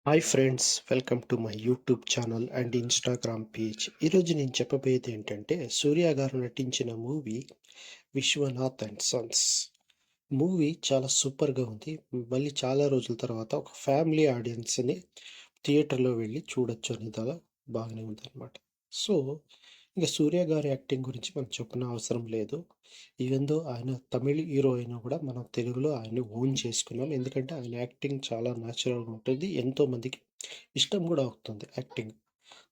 Hi friends, welcome to my YouTube channel and Instagram page. ఈరోజు నేను చెప్పబోయేది ఏంటంటే, సూర్య గారు నటించిన movie 'Vishwanath and sons'. Movie చాలా సూపర్‌గా ఉంది. మళ్ళీ చాలా రోజుల తర్వాత ఒక ఫ్యామిలీ ఆడియన్స్‌ని థియేటర్‌లో వెళ్లి చూడొచ్చు అనేలా బాగానే ఉందన్నమాట. సో, ఇంక సూర్య గారి యాక్టింగ్ గురించి మనం చెప్పనవసరం లేదు. ఈవెన్ దో ఆయన తమిళ్ హీరో అయినా కూడా మనం తెలుగులో ఆయన్ని ఓన్ చేసుకున్నాం. ఎందుకంటే ఆయన యాక్టింగ్ చాలా న్యాచురల్‌గా ఉంటుంది. ఎంతోమందికి ఇష్టం గూడా అవుతుంది యాక్టింగ్.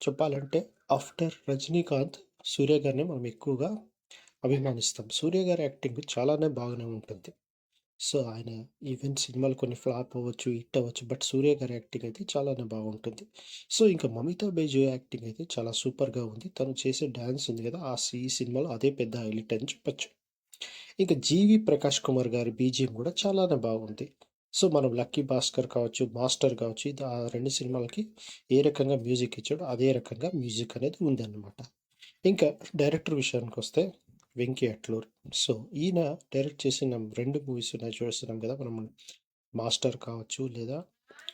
చెప్పాలంటే ఆఫ్టర్ 'రజనీకాంత్' సూర్య గారిని మనం ఎక్కువగా అభిమానిస్తాం. సూర్య గారి యాక్టింగ్ చాలానే బాగానే ఉంటుంది. సో, ఆయన ఈవెన్ సినిమాలు కొన్ని ఫ్లాప్ అవ్వచ్చు, హిట్ అవ్వచ్చు. బట్ సూర్య గారి యాక్టింగ్ అయితే చాలానే బాగుంటుంది. సో, ఇంకా మమితా బైజు యాక్టింగ్ అయితే చాలా సూపర్‌గా ఉంది. తను చేసే డాన్స్ ఉంది గదా! ఈ సినిమాలో అదే పెద్ద హైలైట్ అని చెప్పొచ్చు. ఇక 'జీవి ప్రకాష్ కుమార్' గారి బీజీఎం గూడా చాలానే బాగుంది. సో, మనం 'లక్కీ భాస్కర్' కావచ్చు, 'మాస్టర్' కావచ్చు, ఇది ఆ 2 సినిమాలకి ఏ రకంగా మ్యూజిక్ ఇచ్చాడో అదే రకంగా మ్యూజిక్ అనేది ఉందన్నమాట. ఇంకా డైరెక్టర్ విషయానికొస్తే 'వెంకి అట్లూరి'. సో, ఈయన డైరెక్ట్ చేసిన 2 మూవీస్ ఉన్నాయి చూస్తున్నాం కదా మనం. 'మాస్టర్' కావచ్చు లేదా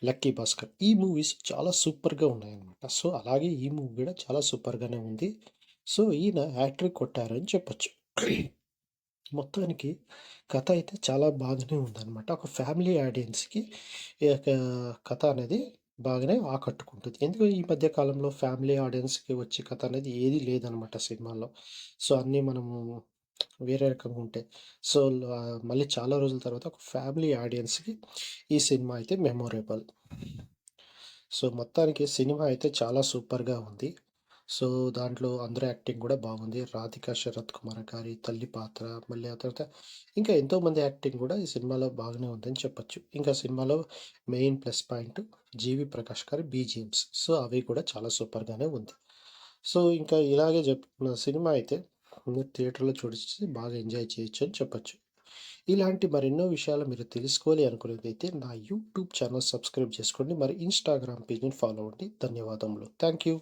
'లక్కీ భాస్కర్'. ఈ మూవీస్ చాలా సూపర్‌గా ఉన్నాయన్నమాట. సో, అలాగే ఈ మూవీ కూడా చాలా సూపర్‌గానే ఉంది. సో, ఈయన హ్యాట్రిక్ కొట్టారని చెప్పొచ్చు. మొత్తానికి కథ అయితే చాలా బాగానే ఉందన్నమాట. ఒక ఫ్యామిలీ ఆడియన్స్‌కి ఈ యొక్క కథ అనేది బాగానే ఆకట్టుకుంటుంది. ఎందుకు ఈ మధ్య కాలంలో ఫ్యామిలీ ఆడియన్స్‌కి వచ్చే కథ అనేది ఏది లేదనమాట సినిమాల్లో. సో, అన్నీ మనము వేరే రకంగా ఉంటాయి. సో, మళ్ళీ చాలా రోజుల తర్వాత ఒక ఫ్యామిలీ ఆడియన్స్‌కి ఈ సినిమా అయితే మెమొరేబుల్. సో, మొత్తానికి సినిమా అయితే చాలా సూపర్‌గా ఉంది. సో, దాంట్లో అందరి యాక్టింగ్ గూడా బాగుంది. 'రాధిక శరత్ కుమార్' గారి తల్లి పాత్ర, మళ్ళీ ఆ తర్వాత ఇంకా ఎంతోమంది యాక్టింగ్ గూడా ఈ సినిమాలో బాగానే ఉందని చెప్పొచ్చు. ఇంకా సినిమాలో మెయిన్ ప్లస్ పాయింట్ 'జీవి ప్రకాష్' గారి బీజీఎమ్స్. సో, అవి కూడా చాలా సూపర్‌గానే ఉంది. సో, ఇంకా ఇలాగే చెప్పుకున్న సినిమా అయితే మీరు థియేటర్‌లో చూడొచ్చి బాగా ఎంజాయ్ చేయొచ్చు అని చెప్పొచ్చు. ఇలాంటి మరెన్నో విషయాలు మీరు తెలుసుకోవాలి అనుకునేదైతే నా యూట్యూబ్ ఛానల్ సబ్స్క్రైబ్ చేసుకోండి. మరి ఇన్‌స్టాగ్రామ్ పేజ్‌ని ఫాలో అవ్వండి. ధన్యవాదములు. Thank you.